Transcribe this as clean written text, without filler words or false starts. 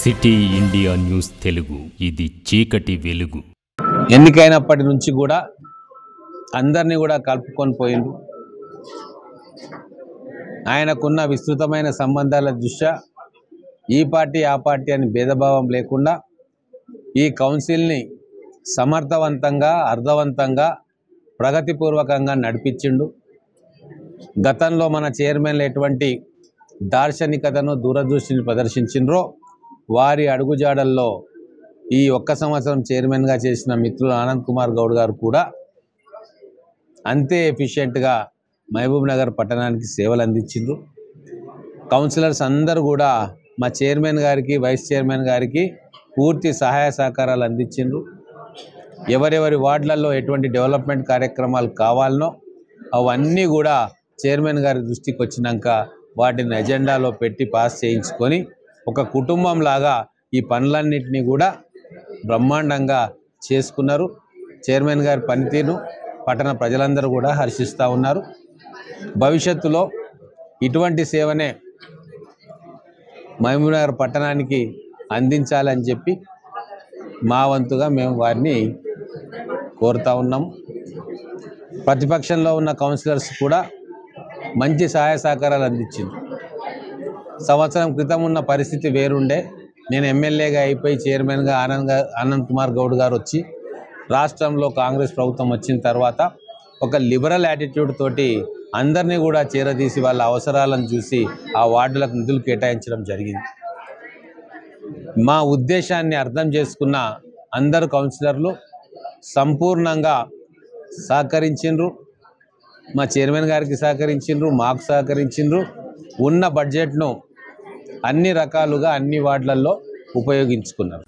City India news Telugu, ఇది చీకటి వెలుగు. ఎన్నికైనప్పటి నుంచి కూడా అందరినీ కూడా కలుపుకొని పోయిండు. ఆయనకున్న విస్తృతమైన సంబంధాల దృష్ట్యా ఈ పార్టీ ఆ పార్టీ అని భేదభావం లేకుండా ఈ కౌన్సిల్ని సమర్థవంతంగా, అర్థవంతంగా, ప్రగతిపూర్వకంగా నడిపించిండు. గతంలో మన చైర్మన్లు ఎటువంటి దార్శనికతను, దూరదృష్టిని ప్రదర్శించిండ్రో వారి అడుగుజాడల్లో ఈ ఒక్క సంవత్సరం చైర్మన్గా చేసిన మిత్రులు ఆనంద్ కుమార్ గౌడ్ గారు కూడా అంతే ఎఫిషియెంట్గా మహబూబ్ నగర్ పట్టణానికి సేవలు అందించిండ్రు. కౌన్సిలర్స్ అందరూ కూడా మా చైర్మన్ గారికి, వైస్ చైర్మన్ గారికి పూర్తి సహాయ సహకారాలు అందించిండ్రు. ఎవరెవరి వార్డులలో ఎటువంటి డెవలప్మెంట్ కార్యక్రమాలు కావాలనో అవన్నీ కూడా చైర్మన్ గారి దృష్టికి వచ్చినాక వాటిని ఎజెండాలో పెట్టి పాస్ చేయించుకొని ఒక కుటుంబంలాగా ఈ పనులన్నింటినీ కూడా బ్రహ్మాండంగా చేసుకున్నారు. చైర్మన్ గారి పనితీరును పట్టణ ప్రజలందరూ కూడా హర్షిస్తూ ఉన్నారు. భవిష్యత్తులో ఇటువంటి సేవనే మహబూబ్ నగర్ పట్టణానికి అందించాలని చెప్పి మా వంతుగా మేము వారిని కోరుతూ ఉన్నాము. ప్రతిపక్షంలో ఉన్న కౌన్సిలర్స్ కూడా మంచి సహాయ సహకారాలు అందించింది. సంవత్సరం క్రితం ఉన్న పరిస్థితి వేరుండే. నేను ఎమ్మెల్యేగా అయిపోయి చైర్మన్గా ఆనంద్ కుమార్ గౌడ్ గారు వచ్చి రాష్ట్రంలో కాంగ్రెస్ ప్రభుత్వం వచ్చిన తర్వాత ఒక లిబరల్ యాటిట్యూడ్ తోటి అందరినీ కూడా చేరదీసి వాళ్ళ అవసరాలను చూసి ఆ వార్డులకు నిధులు కేటాయించడం జరిగింది. మా ఉద్దేశాన్ని అర్థం చేసుకున్న అందరు కౌన్సిలర్లు సంపూర్ణంగా సహకరించిండ్రు. మా చైర్మన్ గారికి సహకరించిండ్రు, మాకు సహకరించిండ్రు. ఉన్న బడ్జెట్ను అన్ని రకాలుగా అన్ని వార్డులలో ఉపయోగించుకున్నారు.